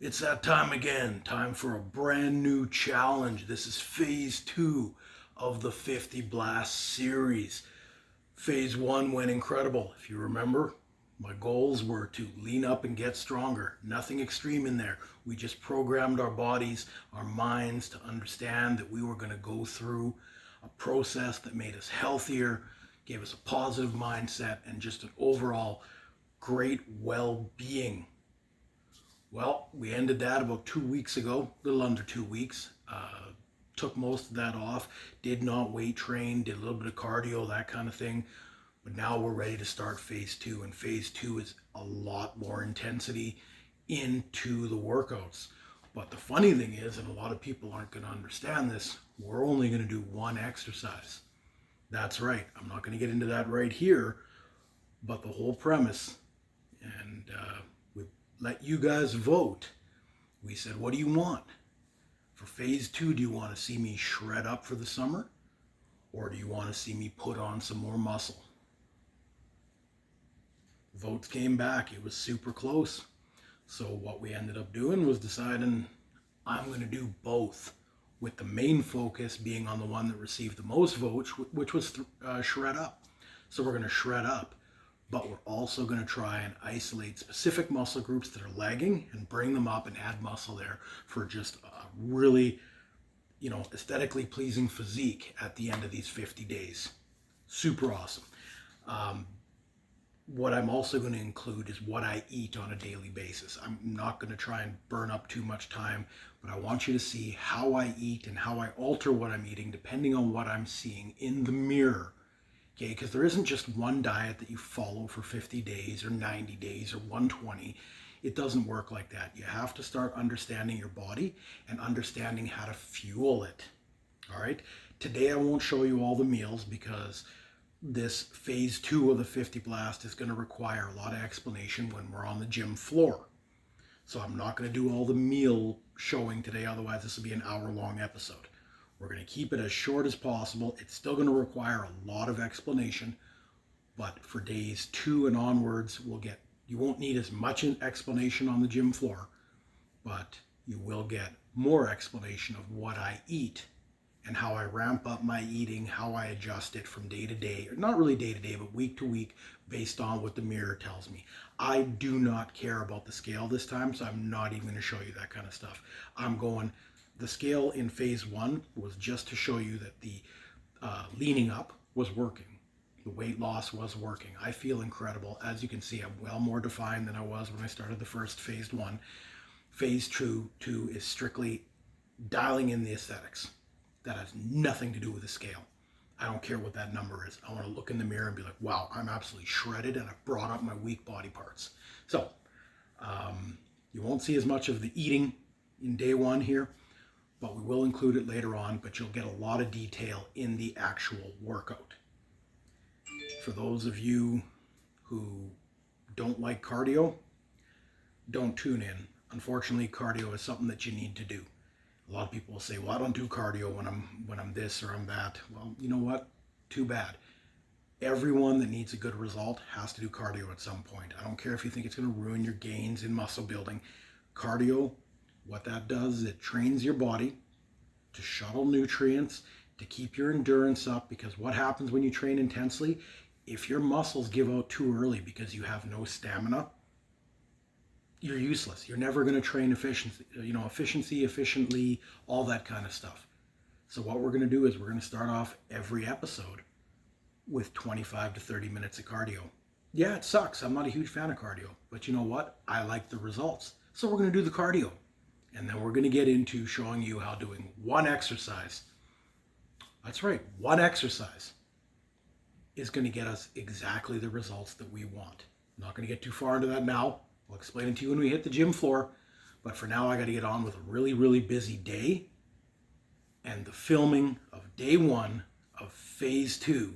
It's that time again. Time for a brand new challenge. This is phase 2 of the 50 Blast series. Phase 1 went incredible. If you remember, my goals were to lean up and get stronger. Nothing extreme in there. We just programmed our bodies, our minds to understand that we were going to go through a process that made us healthier, gave us a positive mindset, and just an overall great well-being. Well, we ended that about 2 weeks ago, a little under 2 weeks. Took most of that off, did not weight train, did a little bit of cardio, that kind of thing. But now we're ready to start phase 2, and phase 2 is a lot more intensity into the workouts. But the funny thing is, and a lot of people aren't going to understand this, we're only going to do one exercise. That's right, I'm not going to get into that right here, but the whole premise, and we let you guys vote. We said, what do you want? For phase 2, do you want to see me shred up for the summer? Or do you want to see me put on some more muscle? Votes came back. It was super close. So what we ended up doing was deciding I'm going to do both, with the main focus being on the one that received the most votes, which was shred up. So we're going to shred up, but we're also going to try and isolate specific muscle groups that are lagging and bring them up and add muscle there for just a really, aesthetically pleasing physique at the end of these 50 days. Super awesome. What I'm also going to include is what I eat on a daily basis. I'm not going to try and burn up too much time, but I want you to see how I eat and how I alter what I'm eating depending on what I'm seeing in the mirror. Okay, because there isn't just one diet that you follow for 50 days or 90 days or 120. It doesn't work like that. You have to start understanding your body and understanding how to fuel it. All right. Today I won't show you all the meals because this phase 2 of the 50 Blast is going to require a lot of explanation when we're on the gym floor. So I'm not going to do all the meal showing today. Otherwise, this will be an hour-long episode. We're going to keep it as short as possible. It's still going to require a lot of explanation, but for days 2 and onwards, you won't need as much explanation on the gym floor, but you will get more explanation of what I eat and how I ramp up my eating, how I adjust it from day to day, or not really day to day, but week to week, based on what the mirror tells me. I do not care about the scale this time, so I'm not even going to show you that kind of stuff. The scale in phase 1 was just to show you that the leaning up was working. The weight loss was working. I feel incredible. As you can see, I'm well more defined than I was when I started the first phase 1. Phase 2 is strictly dialing in the aesthetics. That has nothing to do with the scale. I don't care what that number is. I want to look in the mirror and be like, wow, I'm absolutely shredded and I've brought up my weak body parts. So you won't see as much of the eating in day 1 here, but we will include it later on, but you'll get a lot of detail in the actual workout. For those of you who don't like cardio, don't tune in. Unfortunately, cardio is something that you need to do. A lot of people will say, well, I don't do cardio when I'm this or I'm that. Well, you know what? Too bad. Everyone that needs a good result has to do cardio at some point. I don't care if you think it's going to ruin your gains in muscle building. Cardio, what that does is it trains your body to shuttle nutrients, to keep your endurance up, because what happens when you train intensely? If your muscles give out too early because you have no stamina, you're useless. You're never going to train efficiently, all that kind of stuff. So what we're going to do is we're going to start off every episode with 25 to 30 minutes of cardio. Yeah, it sucks. I'm not a huge fan of cardio, but you know what? I like the results. So we're going to do the cardio. And then we're going to get into showing you how doing one exercise. That's right, one exercise is going to get us exactly the results that we want. I'm not going to get too far into that now. I'll explain it to you when we hit the gym floor. But for now, I got to get on with a really, really busy day and the filming of day 1 of phase 2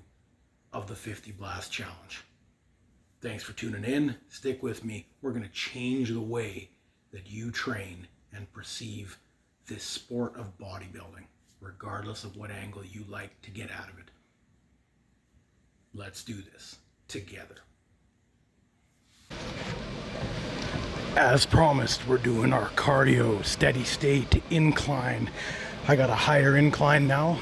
of the 50 Blast Challenge. Thanks for tuning in. Stick with me. We're going to change the way that you train and perceive this sport of bodybuilding, regardless of what angle you like to get out of it. Let's do this together. As promised, we're doing our cardio steady state incline. I got a higher incline now,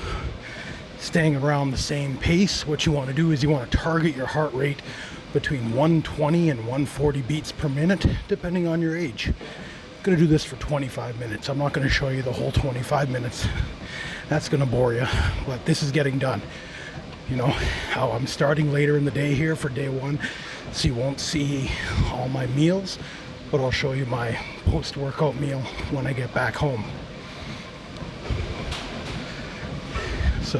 staying around the same pace. What you want to do is you want to target your heart rate between 120 and 140 beats per minute, depending on your age. I'm going to do this for 25 minutes. I'm not going to show you the whole 25 minutes. That's going to bore you, but this is getting done. You know how I'm starting later in the day here for day one, so you won't see all my meals, but I'll show you my post-workout meal when I get back home. So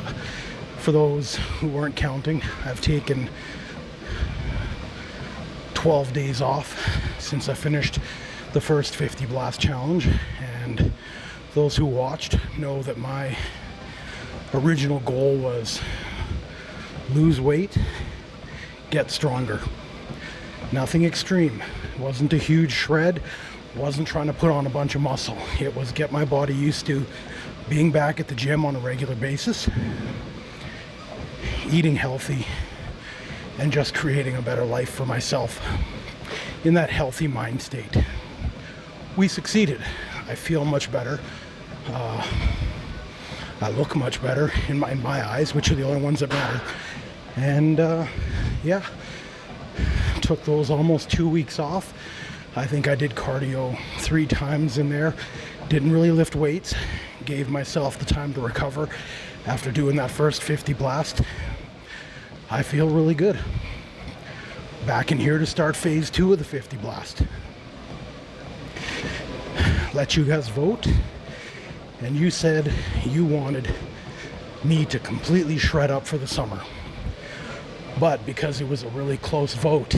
for those who weren't counting, I've taken 12 days off since I finished the first 50Blast challenge, and those who watched know that my original goal was lose weight, get stronger. Nothing extreme. It wasn't a huge shred. Wasn't trying to put on a bunch of muscle. It was get my body used to being back at the gym on a regular basis, eating healthy, and just creating a better life for myself in that healthy mind state. We succeeded. I feel much better. I look much better in my eyes, which are the only ones that matter. And yeah, took those almost 2 weeks off. I think I did cardio 3 times in there. Didn't really lift weights. Gave myself the time to recover after doing that first 50Blast. I feel really good. Back in here to start phase 2 of the 50Blast. Let you guys vote. And you said you wanted me to completely shred up for the summer. But because it was a really close vote,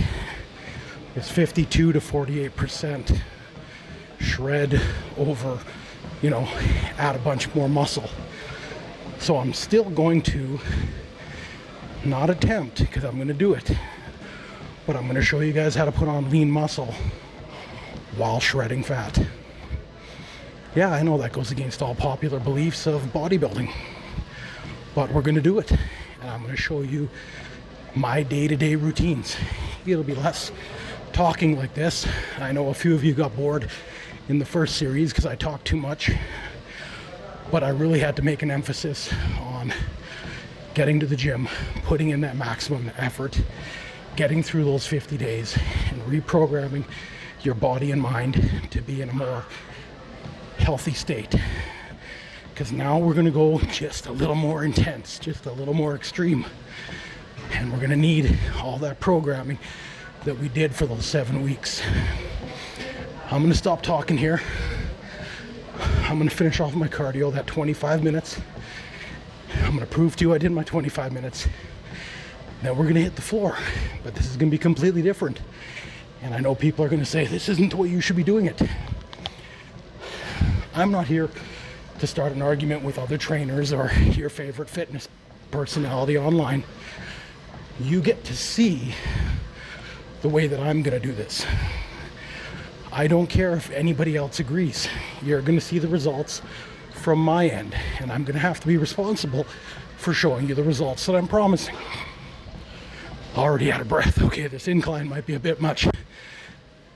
it's 52 to 48% shred over, you know, add a bunch more muscle. So I'm still going to not attempt, because I'm going to do it, but I'm going to show you guys how to put on lean muscle while shredding fat. Yeah, I know that goes against all popular beliefs of bodybuilding, but we're going to do it, and I'm going to show you my day-to-day routines. It'll be less talking like this. I know a few of you got bored in the first series because I talked too much, but I really had to make an emphasis on getting to the gym, putting in that maximum effort, getting through those 50 days, and reprogramming your body and mind to be in a more healthy state. Because now we're going to go just a little more intense, just a little more extreme. And we're going to need all that programming that we did for those 7 weeks. I'm going to stop talking here. I'm going to finish off my cardio, that 25 minutes. I'm going to prove to you I did my 25 minutes. Then we're going to hit the floor. But this is going to be completely different. And I know people are going to say, this isn't the way you should be doing it. I'm not here to start an argument with other trainers or your favorite fitness personality online. You get to see the way that I'm going to do this. I don't care if anybody else agrees. You're going to see the results from my end, and I'm going to have to be responsible for showing you the results that I'm promising. Already out of breath. Okay, this incline might be a bit much.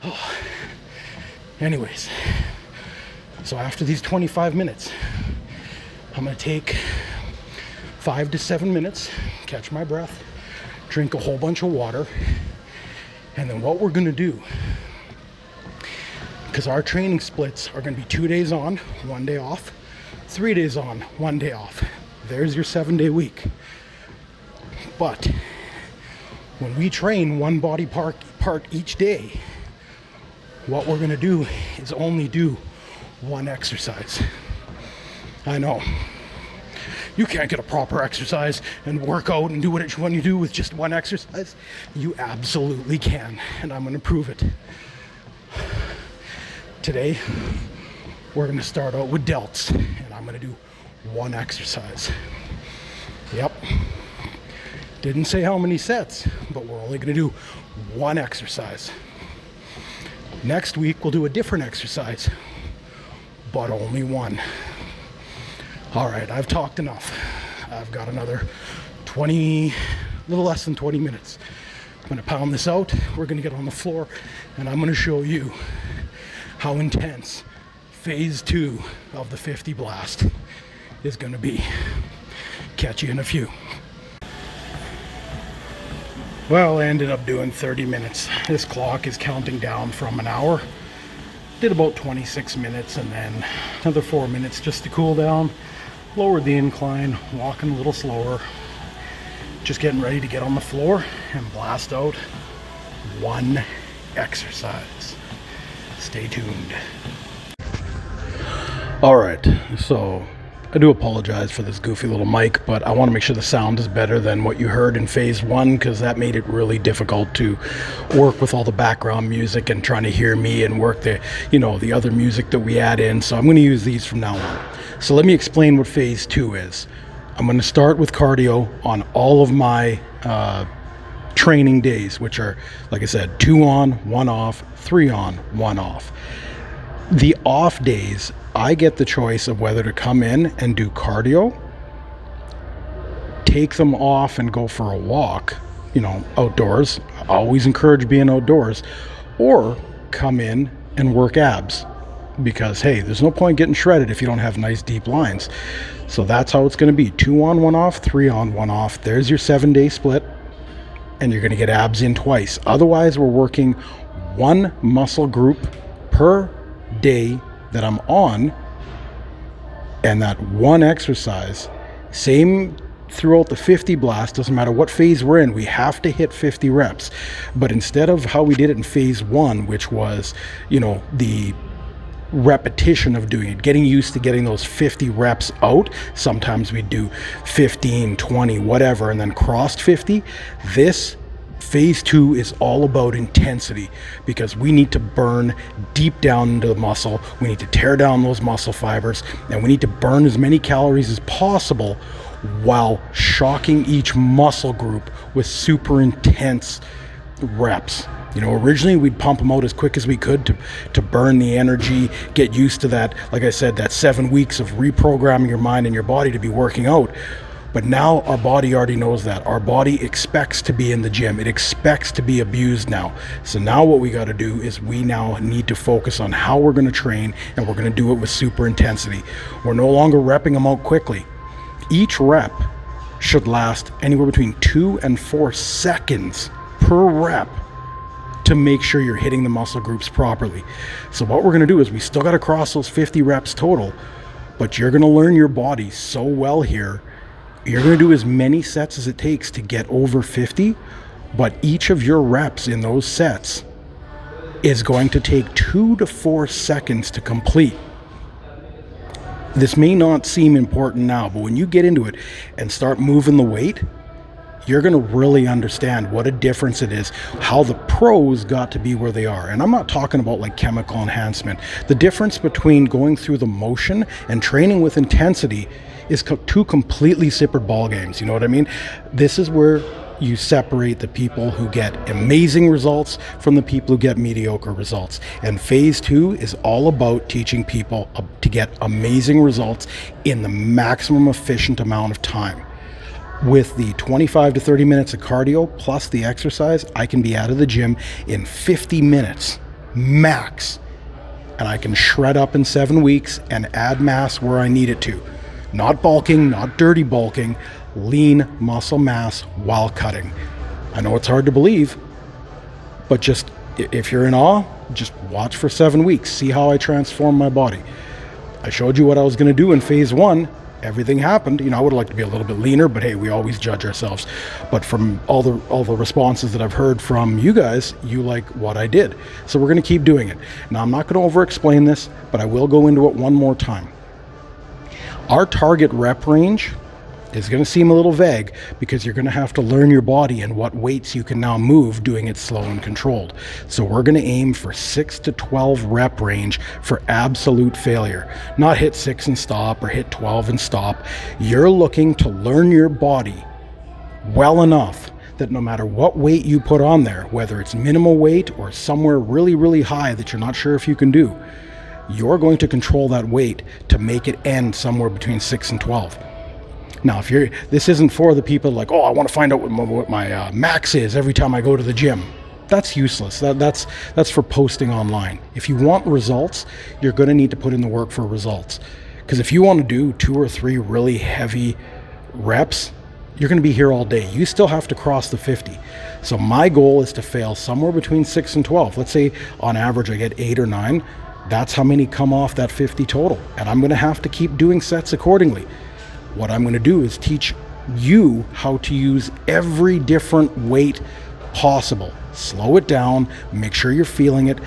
Oh. Anyways, so after these 25 minutes, I'm going to take 5 to 7 minutes, catch my breath, drink a whole bunch of water, and then what we're going to do, because our training splits are going to be 2 days on, 1 day off, 3 days on, 1 day off. There's your 7-day week. But when we train one body part each day, what we're going to do is only do one exercise. I know. You can't get a proper exercise and work out and do what you want to do with just one exercise. You absolutely can, and I'm going to prove it. Today, we're going to start out with delts, and I'm going to do one exercise. Yep. Didn't say how many sets, but we're only going to do one exercise. Next week, we'll do a different exercise, but only one. All right, I've talked enough. I've got another a little less than 20 minutes. I'm going to pound this out. We're going to get on the floor, and I'm going to show you how intense phase 2 of the 50 Blast is going to be. Catch you in a few. Well, I ended up doing 30 minutes. This clock is counting down from an hour. Did about 26 minutes and then another 4 minutes just to cool down. Lowered the incline, walking a little slower. Just getting ready to get on the floor and blast out one exercise. Stay tuned. All right, so I do apologize for this goofy little mic, but I want to make sure the sound is better than what you heard in phase 1, because that made it really difficult to work with all the background music and trying to hear me and work the other music that we add in. So I'm going to use these from now on. So let me explain what phase 2 is. I'm going to start with cardio on all of my training days, which are, like I said, 2 on, 1 off, 3 on, 1 off. The off days, I get the choice of whether to come in and do cardio, take them off and go for a walk, outdoors. I always encourage being outdoors, or come in and work abs, because hey, there's no point getting shredded if you don't have nice deep lines. So that's how it's going to be: 2 on, 1 off, 3 on, 1 off. There's your 7-day split, and you're going to get abs in twice. Otherwise, we're working one muscle group per day that I'm on, and that one exercise, same throughout the 50 Blast. Doesn't matter what phase we're in, we have to hit 50 reps. But instead of how we did it in phase 1, which was the repetition of doing it, getting used to getting those 50 reps out, sometimes we do 15, 20, whatever, and then crossed 50. This phase 2 is all about intensity, because we need to burn deep down into the muscle. We need to tear down those muscle fibers, and we need to burn as many calories as possible while shocking each muscle group with super intense reps. Originally we'd pump them out as quick as we could to burn the energy, get used to that, like I said, that 7 weeks of reprogramming your mind and your body to be working out. But now our body already knows that. Our body expects to be in the gym. It expects to be abused now. So now what we got to do is we now need to focus on how we're going to train, and we're going to do it with super intensity. We're no longer repping them out quickly. Each rep should last anywhere between 2 and 4 seconds per rep to make sure you're hitting the muscle groups properly. So what we're going to do is we still got to cross those 50 reps total, but you're going to learn your body so well here. You're going to do as many sets as it takes to get over 50, but each of your reps in those sets is going to take 2 to 4 seconds to complete. This may not seem important now, but when you get into it and start moving the weight, you're going to really understand what a difference it is, how the pros got to be where they are. And I'm not talking about like chemical enhancement. The difference between going through the motion and training with intensity is two completely separate ball games. You know what I mean? This is where you separate the people who get amazing results from the people who get mediocre results. And phase 2 is all about teaching people to get amazing results in the maximum efficient amount of time. With the 25 to 30 minutes of cardio plus the exercise, I can be out of the gym in 50 minutes max, and I can shred up in 7 weeks and add mass where I need it to. Not bulking, not dirty bulking, lean muscle mass while cutting. I know it's hard to believe, but just if you're in awe, just watch for 7 weeks, see how I transform my body. I showed you what I was going to do in phase 1. Everything happened. I would like to be a little bit leaner, but hey, we always judge ourselves. But from all the responses that I've heard from you guys, you like what I did. So we're going to keep doing it. Now, I'm not going to over-explain this, but I will go into it one more time. Our target rep range is going to seem a little vague, because you're going to have to learn your body and what weights you can now move doing it slow and controlled. So we're going to aim for 6 to 12 rep range for absolute failure. Not hit 6 and stop or hit 12 and stop. You're looking to learn your body well enough that no matter what weight you put on there, whether it's minimal weight or somewhere really, really high that you're not sure if you can do, you're going to control that weight to make it end somewhere between 6 and 12. Now, this isn't for the people like, oh, I want to find out what my max is every time I go to the gym. that's useless. That's for posting online. If you want results, you're going to need to put in the work for results. Because if you want to do 2 or 3 really heavy reps, you're going to be here all day. You still have to cross the 50. So my goal is to fail somewhere between 6 and 12. Let's say on average I get 8 or 9. That's how many come off that 50 total. And I'm going to have to keep doing sets accordingly. What I'm going to do is teach you how to use every different weight possible. Slow it down, make sure you're feeling it,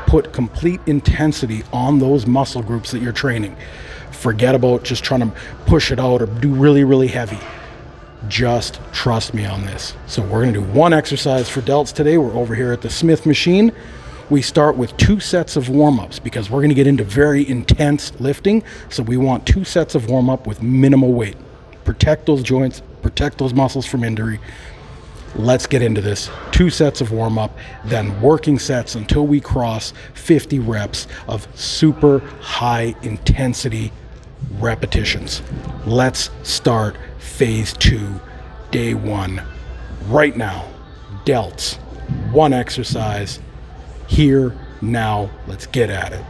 put complete intensity on those muscle groups that you're training. Forget about just trying to push it out or do really, really heavy. Just trust me on this. So we're going to do 1 exercise for delts today. We're over here at the Smith machine. We start with 2 sets of warm-ups because we're going to get into very intense lifting. So we want 2 sets of warm-up with minimal weight. Protect those joints, protect those muscles from injury. Let's get into this. 2 sets of warm-up, then working sets until we cross 50 reps of super high intensity repetitions. Let's start phase 2, day 1, right now. Delts, 1 exercise, here, now, let's get at it.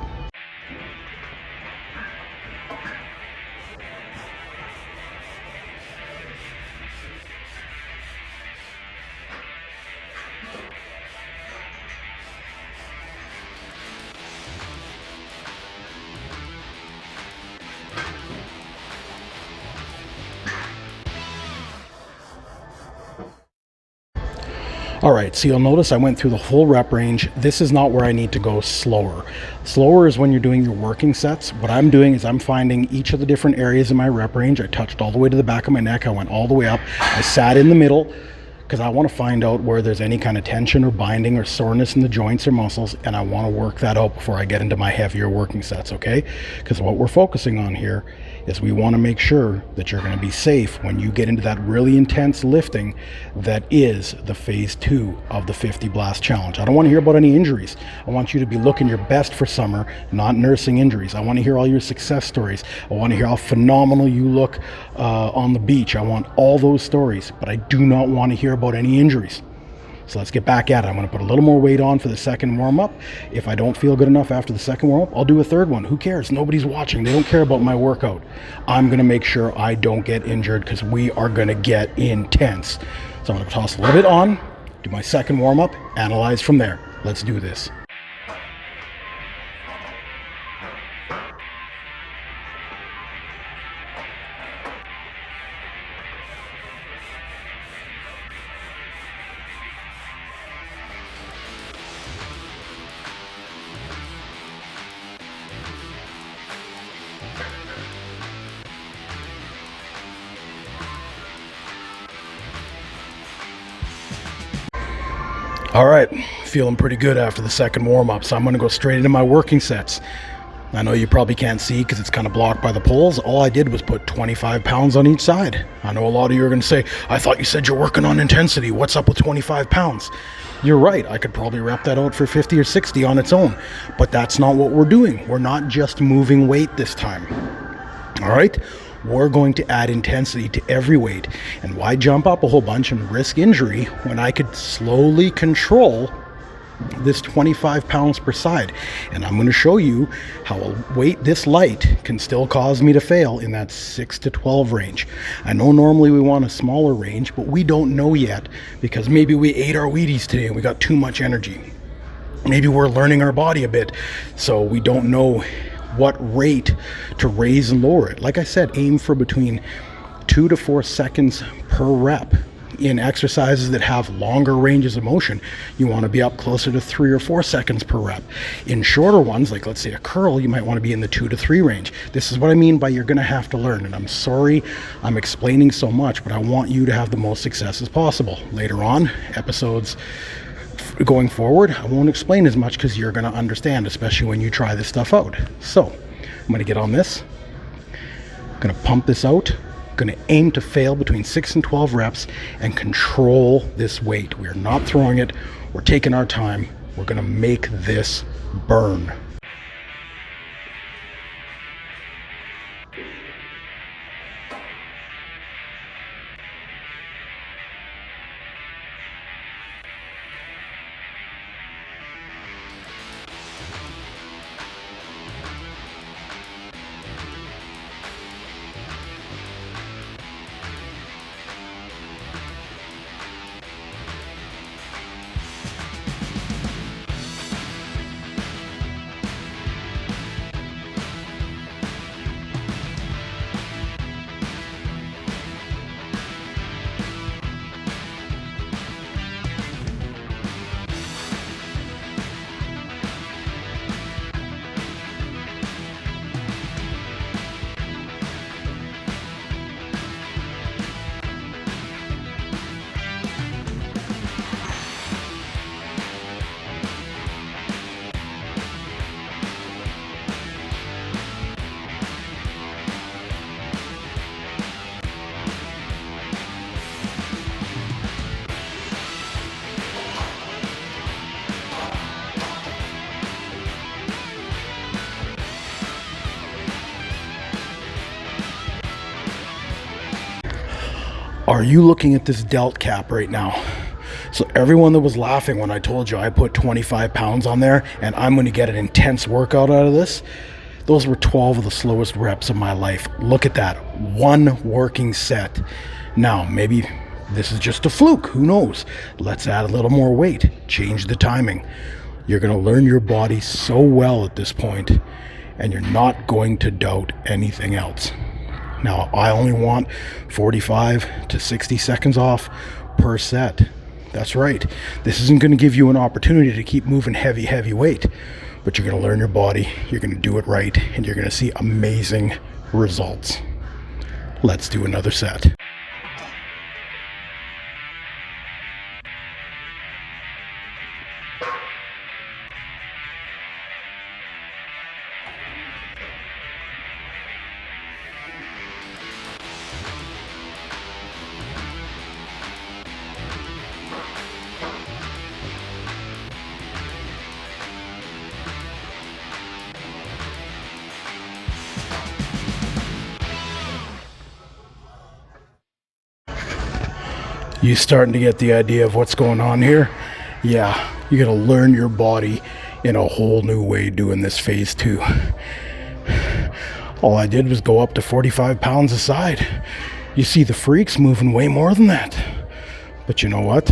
All right, so you'll notice I went through the whole rep range. This is not where I need to go slower. Slower is when you're doing your working sets. What I'm doing is I'm finding each of the different areas in my rep range. I touched all the way to the back of my neck. I went all the way up. I sat in the middle because I want to find out where there's any kind of tension or binding or soreness in the joints or muscles, and I want to work that out before I get into my heavier working sets, okay? Because what we're focusing on here is we want to make sure that you're going to be safe when you get into that really intense lifting that is the phase 2 of the 50Blast challenge. I don't want to hear about any injuries. I want you to be looking your best for summer, not nursing injuries. I want to hear all your success stories. I want to hear how phenomenal you look on the beach. I want all those stories, but I do not want to hear about any injuries. So let's get back at it. I'm going to put a little more weight on for the second warm-up. If I don't feel good enough after the second warm-up, I'll do a third one. Who cares? Nobody's watching. They don't care about my workout. I'm going to make sure I don't get injured because we are going to get intense. So I'm going to toss a little bit on, do my second warm-up, analyze from there. Let's do this. All right, feeling pretty good after the second warm-up, so I'm going to go straight into my working sets. I know you probably can't see because it's kind of blocked by the poles. All I did was put 25 pounds on each side. I know a lot of you are going to say, I thought you said you're working on intensity. What's up with 25 pounds? You're right. I could probably wrap that out for 50 or 60 on its own, but that's not what we're doing. We're not just moving weight this time. All right? We're going to add intensity to every weight. And why jump up a whole bunch and risk injury when I could slowly control this 25 pounds per side? And I'm going to show you how a weight this light can still cause me to fail in that 6 to 12 range. I know normally we want a smaller range, but we don't know yet because maybe we ate our Wheaties today and we got too much energy. Maybe we're learning our body a bit, so we don't know what rate to raise and lower it. Like I said, aim for between 2 to 4 seconds per rep. In exercises that have longer ranges of motion, you want to be up closer to 3 or 4 seconds per rep. In shorter ones, like let's say a curl, you might want to be in the 2 to 3 range. This is what I mean by you're going to have to learn. And I'm sorry I'm explaining so much, but I want you to have the most success as possible. Later on, episodes going forward, I won't explain as much because you're going to understand, especially when you try this stuff out. So I'm going to get on this, I'm going to pump this out, I'm going to aim to fail between 6 and 12 reps and control this weight. We're not throwing it, we're taking our time, we're going to make this burn. Are you looking at this delt cap right now? So everyone that was laughing when I told you I put 25 pounds on there and I'm going to get an intense workout out of this, those were 12 of the slowest reps of my life. Look at that, one working set. Now, maybe this is just a fluke, who knows? Let's add a little more weight, change the timing. You're going to learn your body so well at this point, and you're not going to doubt anything else. Now, I only want 45 to 60 seconds off per set. That's right. This isn't going to give you an opportunity to keep moving heavy weight, but you're going to learn your body, you're going to do it right, and you're going to see amazing results. Let's do another set. You starting to get the idea of what's going on here? Yeah, you're going to learn your body in a whole new way doing this phase 2. All I did was go up to 45 pounds a side. You see the freaks moving way more than that. But you know what?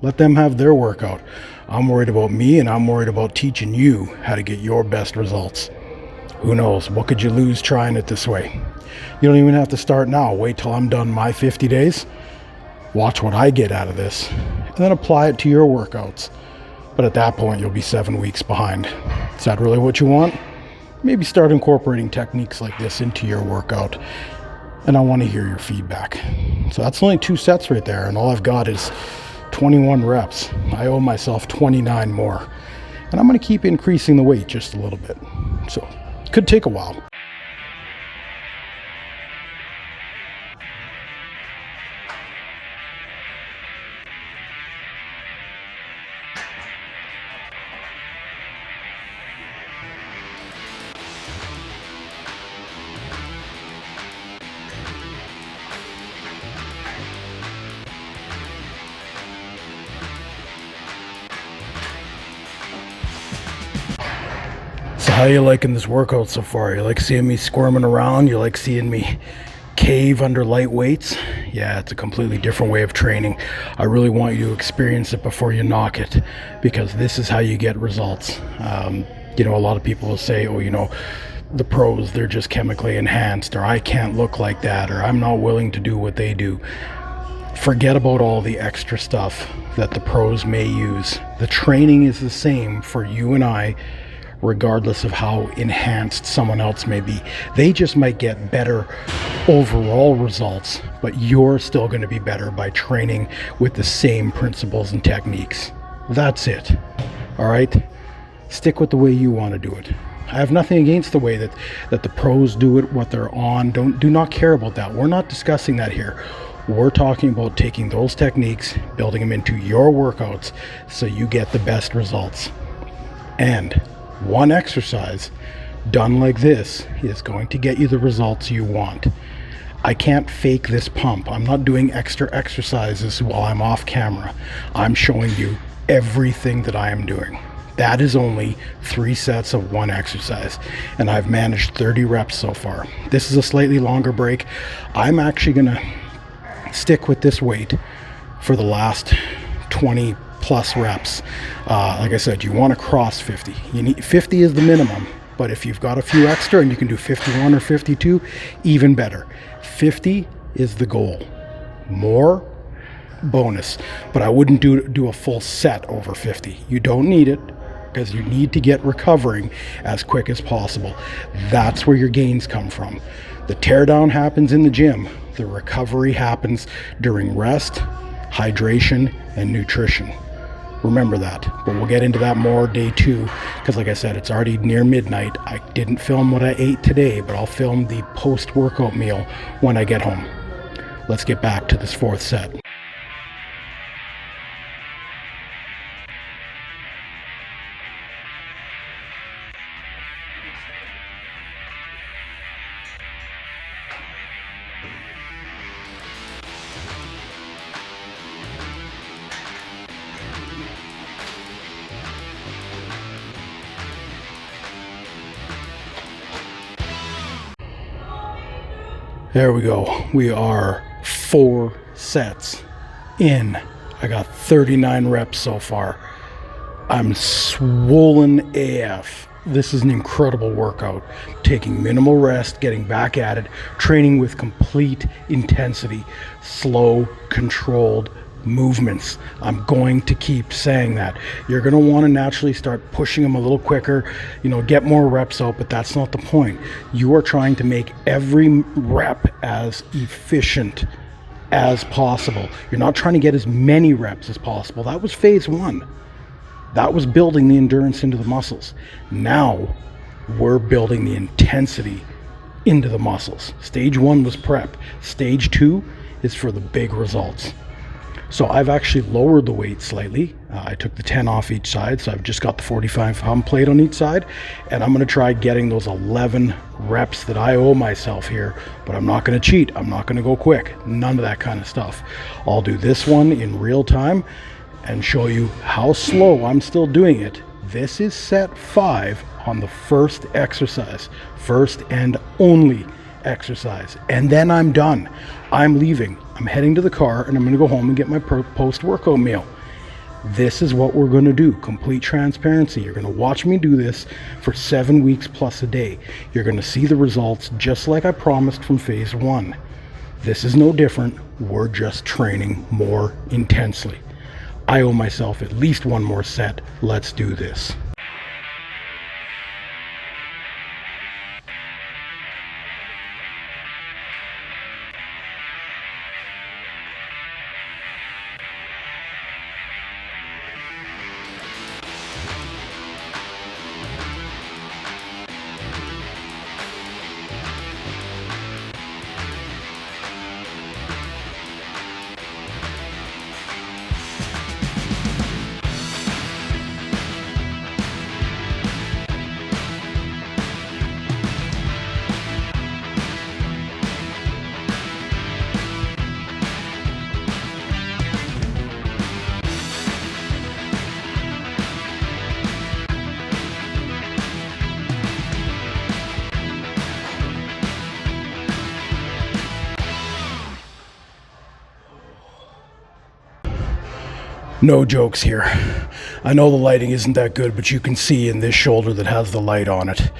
Let them have their workout. I'm worried about me, and I'm worried about teaching you how to get your best results. Who knows? What could you lose trying it this way? You don't even have to start now. Wait till I'm done my 50 days. Watch what I get out of this, and then apply it to your workouts. But at that point, you'll be 7 weeks behind. Is that really what you want? Maybe start incorporating techniques like this into your workout, and I want to hear your feedback. So that's only 2 sets right there, and all I've got is 21 reps. I owe myself 29 more, and I'm going to keep increasing the weight just a little bit. So it could take a while. So how you liking this workout so far? You like seeing me squirming around? You like seeing me cave under light weights? Yeah, it's a completely different way of training. I really want you to experience it before you knock it, because this is how you get results. A lot of people will say, the pros, they're just chemically enhanced, or I can't look like that, or I'm not willing to do what they do. Forget about all the extra stuff that the pros may use. The training is the same for you and I, regardless of how enhanced someone else may be. They just might get better overall results, but you're still going to be better by training with the same principles and techniques. That's it. All right? Stick with the way you want to do it. I have nothing against the way that the pros do it, what they're on. Do not care about that. We're not discussing that here. We're talking about taking those techniques, building them into your workouts so you get the best results. And one exercise done like this is going to get you the results you want. I can't fake this pump. I'm not doing extra exercises while I'm off camera. I'm showing you everything that I am doing. That is only 3 sets of one exercise, and I've managed 30 reps so far. This is a slightly longer break. I'm actually gonna stick with this weight for the last 20 plus reps. Like I said, you want to cross 50. 50 is the minimum, but if you've got a few extra and you can do 51 or 52, even better. 50 is the goal. More, bonus, but I wouldn't do a full set over 50. You don't need it, because you need to get recovering as quick as possible. That's where your gains come from. The teardown happens in the gym. The recovery happens during rest, hydration, and nutrition. Remember that, but we'll get into that more day 2, because like I said, it's already near midnight. I didn't film what I ate today, but I'll film the post-workout meal when I get home. Let's get back to this 4th set. There we go. We are 4 sets in. I got 39 reps so far. I'm swollen AF. This is an incredible workout. Taking minimal rest, getting back at it, training with complete intensity, slow, controlled movements. I'm going to keep saying that. You're going to want to naturally start pushing them a little quicker, get more reps out, but that's not the point. You are trying to make every rep as efficient as possible. You're not trying to get as many reps as possible. That was phase 1. That was building the endurance into the muscles. Now we're building the intensity into the muscles. Stage 1 was prep. Stage 2 is for the big results. So I've actually lowered the weight slightly. I took the 10 off each side, so I've just got the 45-pound plate on each side, and I'm going to try getting those 11 reps that I owe myself here, but I'm not going to cheat. I'm not going to go quick. None of that kind of stuff. I'll do this one in real time and show you how slow I'm still doing it. This is set 5 on the first exercise, first and only exercise, and then I'm done. I'm leaving. I'm heading to the car and I'm going to go home and get my post-workout meal. This is what we're going to do. Complete transparency. You're going to watch me do this for 7 weeks plus a day. You're going to see the results just like I promised from phase 1. This is no different. We're just training more intensely. I owe myself at least one more set. Let's do this. No jokes here. I know the lighting isn't that good, but you can see in this shoulder that has the light on it,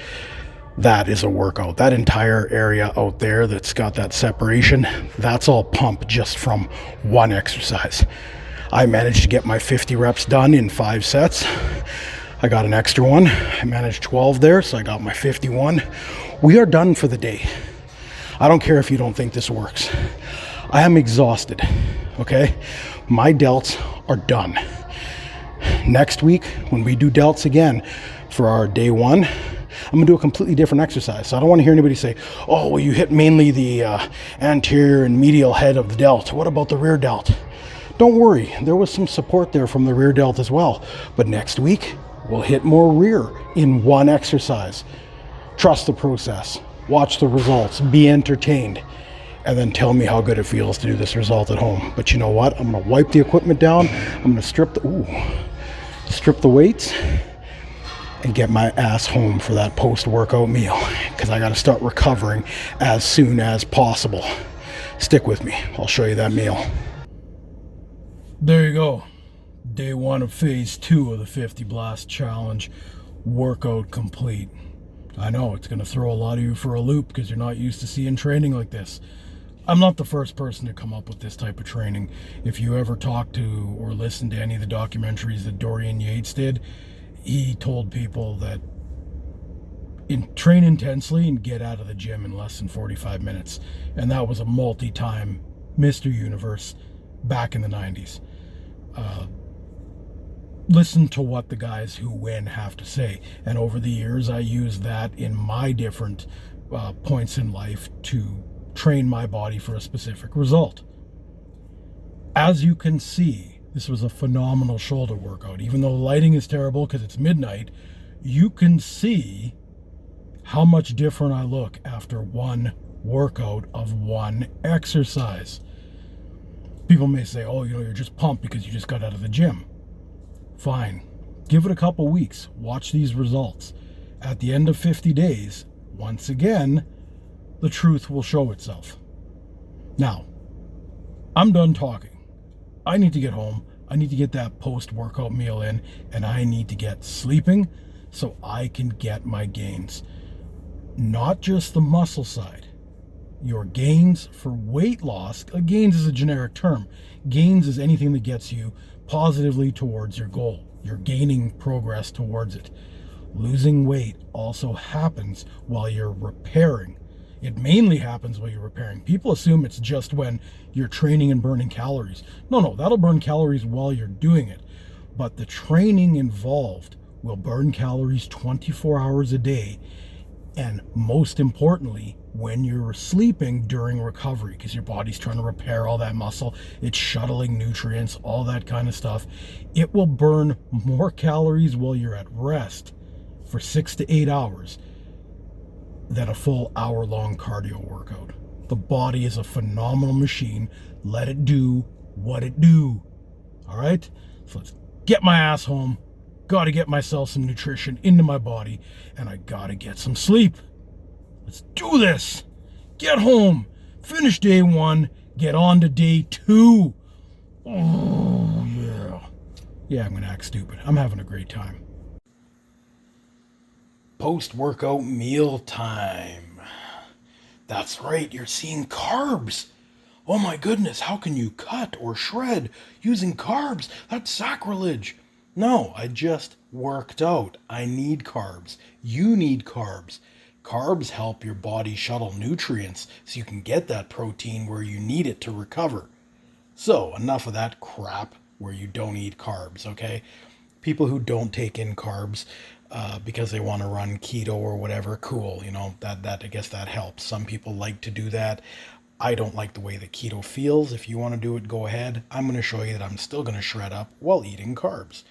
that is a workout. That entire area out there that's got that separation, that's all pump just from one exercise. I managed to get my 50 reps done in 5 sets. I got an extra one. I managed 12 there, so I got my 51. We are done for the day. I don't care if you don't think this works. I am exhausted, okay? My delts are done. Next week, when we do delts again for our day 1, I'm gonna do a completely different exercise. So I don't wanna hear anybody say, oh, well, you hit mainly the anterior and medial head of the delt. What about the rear delt? Don't worry, there was some support there from the rear delt as well. But next week, we'll hit more rear in one exercise. Trust the process, watch the results, be entertained, and then tell me how good it feels to do this result at home. But you know what? I'm gonna wipe the equipment down. I'm gonna strip the weights and get my ass home for that post-workout meal, because I gotta start recovering as soon as possible. Stick with me, I'll show you that meal. There you go. Day 1 of phase 2 of the 50Blast challenge. Workout complete. I know it's gonna throw a lot of you for a loop because you're not used to seeing training like this. I'm not the first person to come up with this type of training. If you ever talk to or listen to any of the documentaries that Dorian Yates did, he told people that train intensely and get out of the gym in less than 45 minutes. And that was a multi-time Mr. Universe back in the 90s. Listen to what the guys who win have to say. And over the years, I used that in my different points in life to train my body for a specific result. As you can see, this was a phenomenal shoulder workout. Even though the lighting is terrible because it's midnight, you can see how much different I look after one workout of one exercise. People may say, oh, you're just pumped because you just got out of the gym. Fine. Give it a couple weeks. Watch these results. At the end of 50 days, once again, the truth will show itself. Now, I'm done talking. I need to get home. I need to get that post-workout meal in, and I need to get sleeping so I can get my gains. Not just the muscle side. Your gains for weight loss, gains is a generic term. Gains is anything that gets you positively towards your goal. You're gaining progress towards it. Losing weight also happens while you're repairing. It mainly happens while you're repairing. People assume it's just when you're training and burning calories. No, that'll burn calories while you're doing it. But the training involved will burn calories 24 hours a day. And most importantly, when you're sleeping during recovery, because your body's trying to repair all that muscle, it's shuttling nutrients, all that kind of stuff, it will burn more calories while you're at rest for 6 to 8 hours than a full hour-long cardio workout. The body is a phenomenal machine. Let it do what it do. All right? So let's get my ass home. Got to get myself some nutrition into my body, and I got to get some sleep. Let's do this. Get home. Finish day 1. Get on to day 2. Oh, yeah. Yeah, I'm going to act stupid. I'm having a great time. Post-workout meal time. That's right, you're seeing carbs. Oh my goodness, how can you cut or shred using carbs? That's sacrilege. No, I just worked out. I need carbs. You need carbs. Carbs help your body shuttle nutrients so you can get that protein where you need it to recover. So, enough of that crap where you don't eat carbs, okay? People who don't take in carbs because they want to run keto or whatever, cool, that I guess that helps. Some people like to do that. I don't like the way that keto feels. If you want to do it, go ahead. I'm going to show you that I'm still going to shred up while eating carbs.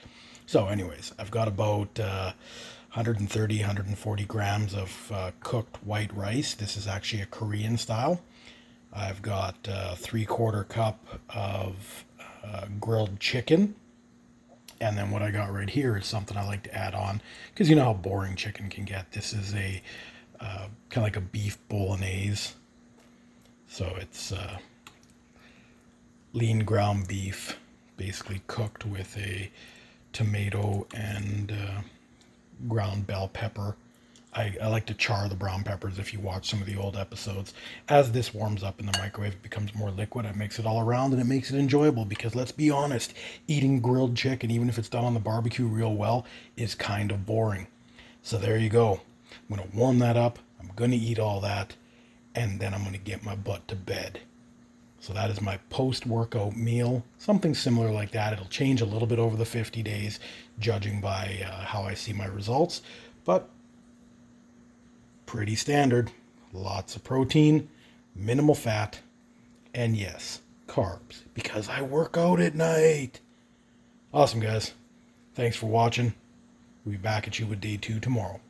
So anyways, I've got about 130, 140 grams of cooked white rice. This is actually a Korean style. I've got 3/4 cup of grilled chicken. And then what I got right here is something I like to add on, because you know how boring chicken can get. This is a kind of like a beef bolognese. So it's lean ground beef, basically cooked with a tomato and ground bell pepper. I like to char the brown peppers if you watch some of the old episodes. As this warms up in the microwave, it becomes more liquid. It makes it all around, and it makes it enjoyable, because let's be honest, eating grilled chicken, even if it's done on the barbecue real well, is kind of boring. So there you go. I'm going to warm that up. I'm going to eat all that, and then I'm going to get my butt to bed. So that is my post-workout meal. Something similar like that. It'll change a little bit over the 50 days, judging by how I see my results. But pretty standard. Lots of protein, minimal fat, and yes, carbs, because I work out at night. Awesome, guys. Thanks for watching. We'll be back at you with day 2 tomorrow.